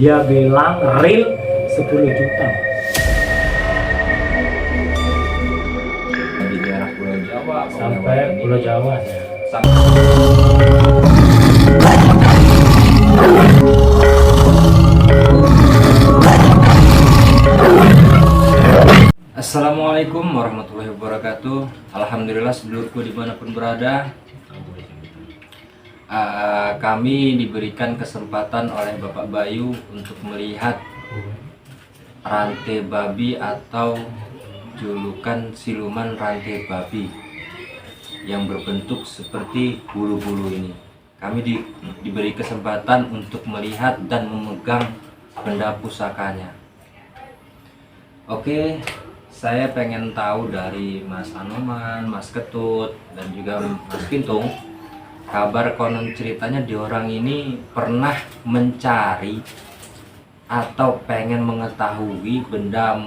Dia bilang real 10 juta. Di daerah Pulau Jawa apa Sampai Pulau Jawa ya. Assalamualaikum warahmatullahi wabarakatuh. Alhamdulillah sedulurku dimanapun berada, kami diberikan kesempatan oleh Bapak Bayu untuk melihat rantai babi atau julukan siluman rantai babi yang berbentuk seperti bulu-bulu ini. Kami diberi kesempatan untuk melihat dan memegang benda pusakanya. Oke, saya pengen tahu dari Mas Anoman, Mas Ketut, dan juga Mas Kintung, kabar konon ceritanya di orang ini pernah mencari atau pengen mengetahui benda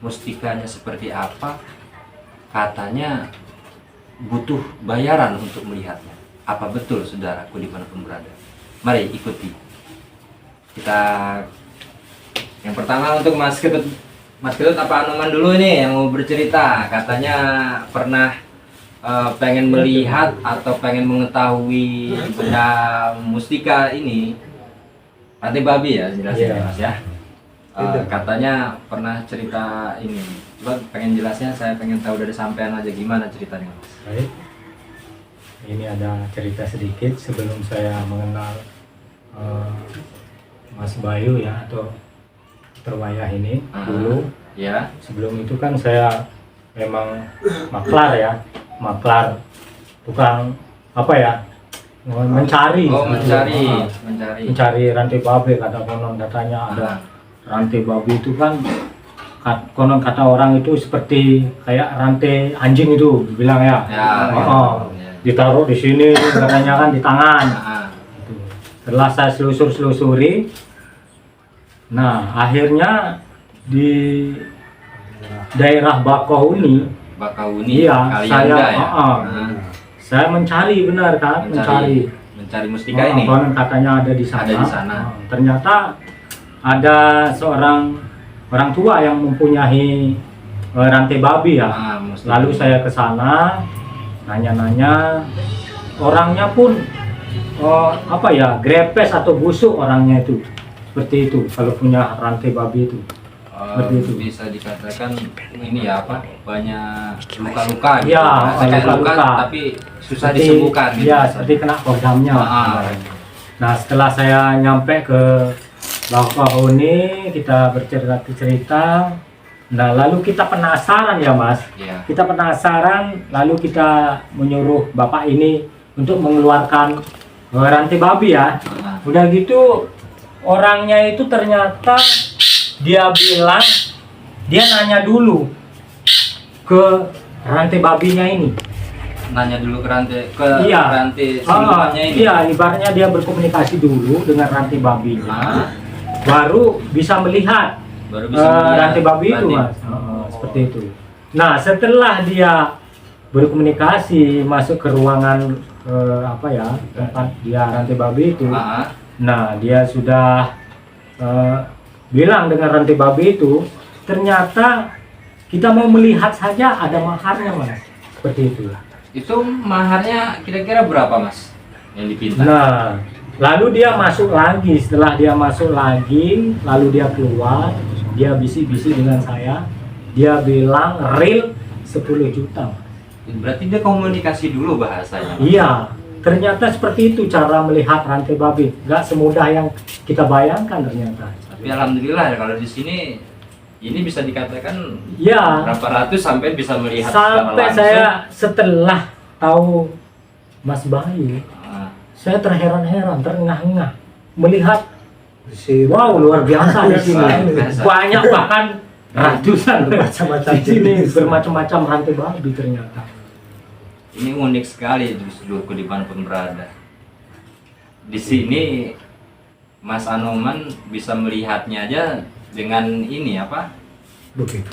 mustikanya seperti apa. Katanya butuh bayaran untuk melihatnya. Apa betul, saudaraku dimanapun berada? Mari ikuti. Kita yang pertama untuk Mas Ketut. Mas Ketut apa Anoman dulu nih yang mau bercerita? Katanya pernah pengen melihat atau pengen mengetahui benda mustika ini, rantai babi ya, jelasin Mas ya. Katanya pernah cerita ini. Coba pengen jelasnya, saya pengen tahu dari sampean aja gimana ceritanya, Mas. Baik. Ini ada cerita sedikit sebelum saya mengenal Mas Bayu ya, atau Terwayah ini dulu. Ya. Sebelum itu kan saya memang maklar ya, maklar, bukan apa ya, mencari. Oh, mencari. Mencari rantai babi. Kata konon katanya ada rantai babi itu kan, konon kata orang itu seperti kayak rantai anjing itu bilang ya. Ditaruh di sini katanya kan di tangan. Setelah saya selusuri, nah akhirnya di daerah Bakahuni, iya, saya mencari, benar kan, mencari mustika ini. Konon katanya ada di sana. Ternyata ada seorang orang tua yang mempunyai rantai babi ya. Lalu saya ke sana, nanya-nanya, orangnya pun apa ya, grepes atau busuk orangnya itu. Seperti itu kalau punya rantai babi itu. Seperti itu. Bisa dikatakan ini ya, apa, banyak luka-luka gitu. Ya, luka-luka tapi susah disembuhkan gitu. Ya, seperti kena kodamnya. Nah, setelah saya nyampe ke Bakahuni, kita bercerita. Nah, lalu kita penasaran ya, Mas. Kita penasaran, lalu kita menyuruh Bapak ini untuk mengeluarkan rantai babi ya. Udah gitu, orangnya itu ternyata dia bilang, dia nanya dulu ke rantai babinya ini. Nanya dulu ke rantai rantai silumannya ini. Iya, ibaratnya dia berkomunikasi dulu dengan rantai babinya. Baru bisa melihat rantai babi itu, Mas. Seperti itu. Nah, setelah dia berkomunikasi masuk ke ruangan apa ya, tempat dia rantai babi itu. Nah, dia sudah bilang dengan rantai babi itu, ternyata kita mau melihat saja ada maharnya, Mas. Seperti itu. Itu maharnya kira-kira berapa, Mas, yang dipinta? Nah, lalu dia masuk lagi. Setelah dia masuk lagi, lalu dia keluar, dia bisik-bisik dengan saya. Dia bilang real 10 juta. Berarti dia komunikasi dulu bahasanya, Mas? Iya. Ternyata seperti itu cara melihat rantai babi. Gak semudah yang kita bayangkan ternyata. Tapi alhamdulillah kalau di sini ini bisa dikatakan ya, berapa ratus sampai bisa melihat sampai saya setelah tahu Mas Bayu, saya terheran-heran, terengah-engah melihat, wow, luar biasa di sini. Banyak, bahkan ratusan bermacam-macam di sini, bermacam-macam rantai babi ternyata. Ini unik sekali seluruhku dimanapun berada. Di sini Mas Anoman bisa melihatnya aja dengan ini apa? Begitu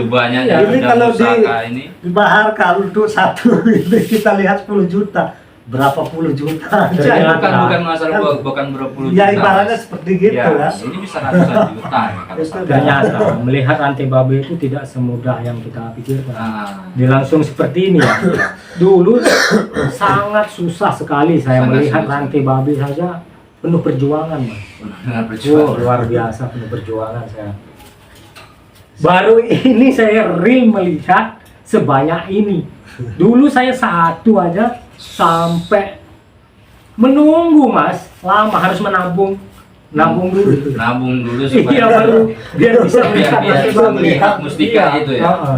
banyak ya, ini kalau pusaka ini. dibaharkan untuk satu ini kita lihat 10 juta. berapa puluh juta aja. Ternyata. bukan masalah bukan berapa puluh Ya juta. ibaratnya seperti gitu Ya, kan. ini bisa ratusan juta ya kalau Itu sampai. Ternyata melihat rantai babi itu tidak semudah yang kita pikirkan. Nah, Dia langsung seperti ini ya. Dulu sangat susah sekali saya Sangat melihat susah. rantai babi saja penuh perjuangan, Mas. dengan Oh, perjuangan. luar biasa penuh perjuangan saya. Baru ini saya real melihat sebanyak ini. Dulu saya satu aja sampai menunggu, Mas. Lama harus menabung. Nabung dulu. Nabung dulu Iya, baru biar bisa biar melihat rantai bisa babi. melihat mustika Iya, itu ya. heeh.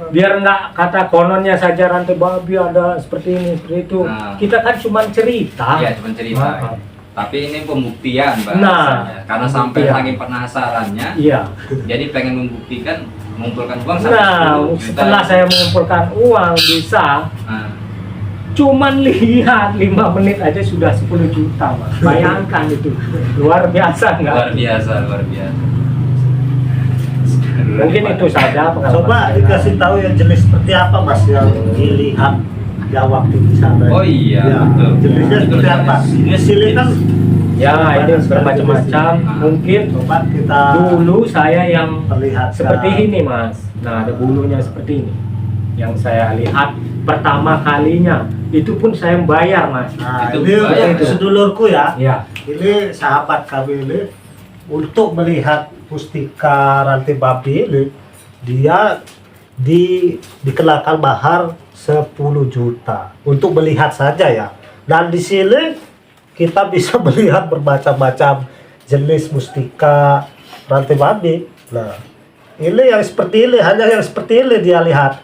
Biar nggak kata kononnya saja rantai babi ada seperti ini, seperti itu. Nah. Kita kan cuma cerita. Iya, cuma cerita. Heeh. Tapi ini pembuktian, Mbak. Nah, Karena sampai pembuktian. saking penasarannya, Iya. jadi pengen membuktikan mengumpulkan uang Nah, 10 juta. setelah saya mengumpulkan uang bisa Nah, cuman lihat 5 menit aja sudah 10 juta, Mas. Bayangkan itu. Luar biasa nggak? luar biasa, luar biasa. Mungkin itu saja pengalaman. Coba saya. dikasih tahu yang jenis seperti apa Mas yang dilihat yang waktu di sana. Oh iya, Ya, betul. jenisnya Itu seperti apa? Jenis ini kan Ya, ini bermacam-macam. Mungkin coba kita dulu saya yang perlihatkan. seperti ini, Mas. Nah, ada bulunya seperti ini. Yang saya lihat pertama kalinya. Itu pun saya membayar, Mas. Nah, Itu ini banyak untuk itu. sedulurku ya. Ya. Ini sahabat kami ini untuk melihat mustika rantai babi ini dia dikenakan mahar 10 juta untuk melihat saja ya. Dan di sini kita bisa melihat bermacam-macam jenis mustika rantai babi. Nah, ini yang seperti ini, hanya yang seperti ini dia lihat.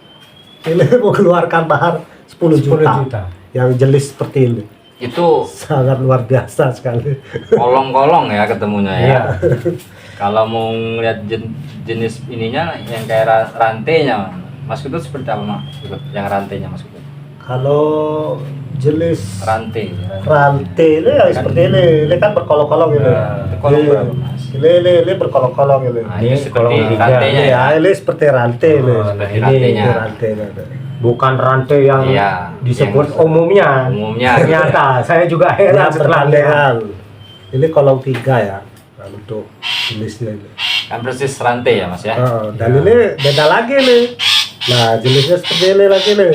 Ini mengeluarkan mahar 10 juta. Yang jenis seperti ini. Itu Sangat luar biasa sekali. kolong-kolong ya ketemunya ya. Iya. Kalau mau ngeliat jenis ininya yang kayak rantainya, Mas Kutut seperti apa, Mas? Yang rantainya, Mas Kutut? Kalau jenis Rantai. rantai ini yang seperti ini kan berkolong-kolong ini. Nah, itu kolong berapa, Mas? Ini berkolong-kolong ini. Nah, Ini ini seperti kolong tiga. rantainya Ini ya. ya, ini seperti rantai ini. Oh, nah Seperti ini rantainya. Ini rantainya. bukan rantai yang Iya, disebut yang umumnya. umumnya. Ternyata saya juga Ini heran setelah lihat. pertandingan. Ini kolong 3 ya. Nah, untuk jenisnya ini. Kan persis rantai ya, Mas ya. Dan ini beda lagi nih. Nah, jenisnya seperti ini lagi nih.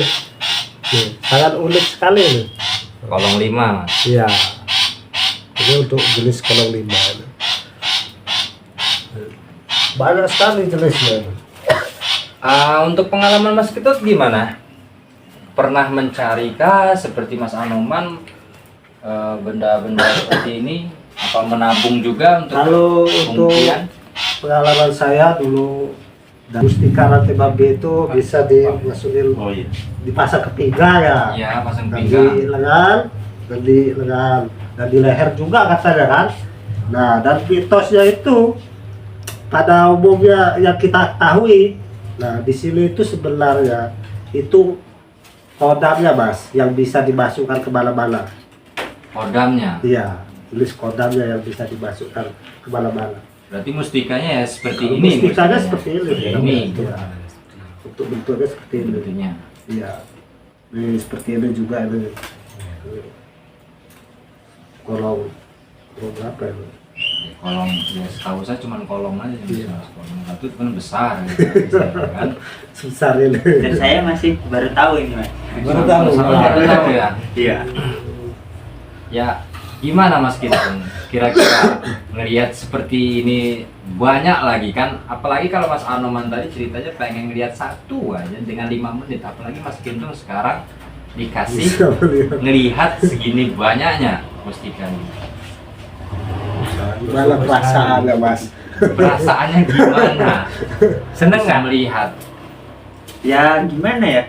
Nih, sangat unik sekali nih. Kolong 5, Mas. Iya. Ini untuk jenis kolong 5 ini. Banyak sekali jenisnya. Untuk pengalaman Mas Ketut gimana? Pernah mencarikah seperti Mas Anoman benda-benda seperti ini? Apa menabung juga untuk Kalau untuk pembelian? pengalaman saya dulu dan mustika rantai babi itu bisa dimasukin dipasang ke pinggang ya. Iya, pasang Dan pinggang. di lengan, dan di lengan, dan di leher juga katanya kan. Nah, dan mitosnya itu pada umumnya yang kita ketahui. Nah, di sini itu sebenarnya itu kodamnya, Mas, yang bisa dimasukkan ke mana-mana. Kodamnya. Iya, tulis kodamnya yang bisa dimasukkan ke mana-mana. Berarti mustikanya ya seperti ini. Mustikanya mustikanya. seperti ini. Ini. Ya. Untuk bentuknya seperti ini. Bentuknya. Iya. Ini seperti ini juga ini. Kolong berapa ini? Kolong ya setahu saya cuma kolong aja. Iya. Mas. Kolong satu kan besar gitu, kan. Susah ini. Dan saya masih baru tahu ini, Mas. Baru tahu. Baru tahu ya. Iya. Ya, gimana Mas Kinton? Kira-kira ngelihat seperti ini banyak lagi kan? Apalagi kalau Mas Anoman tadi ceritanya pengen ngelihat satu aja dengan 5 menit. Apalagi Mas Kinton sekarang dikasih Bisa melihat. ngelihat segini banyaknya mustikanya. Gimana perasaannya, Mas? Perasaannya gimana? Seneng Bisa nggak? melihat? Ya gimana ya?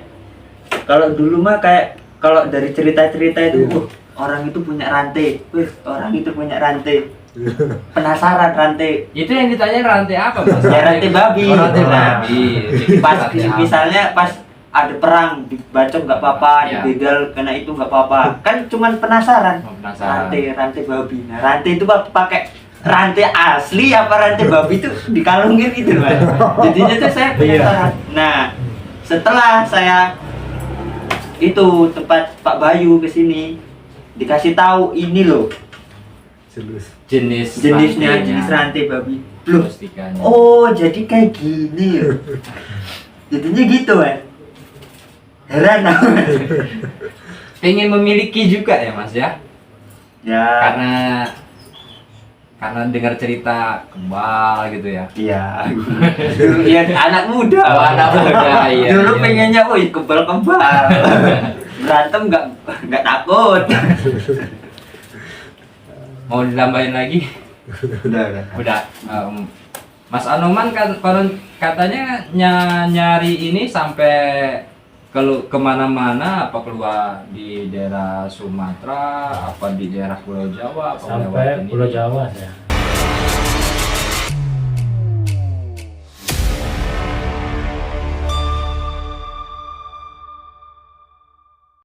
Kalau dulu mah kayak kalau dari cerita-cerita itu, orang itu punya rantai, orang itu punya rantai. Penasaran rantai. Itu yang ditanya rantai apa Mas? Ya, rantai babi. Oh, rantai Nah, babi. Pas Rantai apa? misalnya pas ada perang dibacok nggak apa-apa, Ya. dibegal kena itu nggak apa-apa. Kan cuman penasaran. Oh, penasaran. Rantai babi. Nah, rantai itu pakai rantai asli apa rantai babi itu dikalungin gitu, Mas. Jadinya tuh saya penasaran. Nah, setelah saya itu tempat Pak Bayu ke sini, dikasih tahu ini loh jenisnya jenisnya, jenis rantai babi. Loh, mustikanya. oh jadi kayak gini ya. Jadinya gitu kan. Heran aku. Pengen memiliki juga ya Mas ya, Ya, karena dengar cerita kebal gitu ya. iya. Dulu ya anak muda. Oh, anak muda, iya, Dulu iya. pengennya, wih kebal-kebal. Berantem nggak takut. Mau ditambahin lagi? Udah. Mas Anoman kan konon katanya nyari ini sampai kemana-mana, apa keluar di daerah Sumatera, apa di daerah Pulau Jawa, apa melewati Sampai ini? Pulau Jawa saya.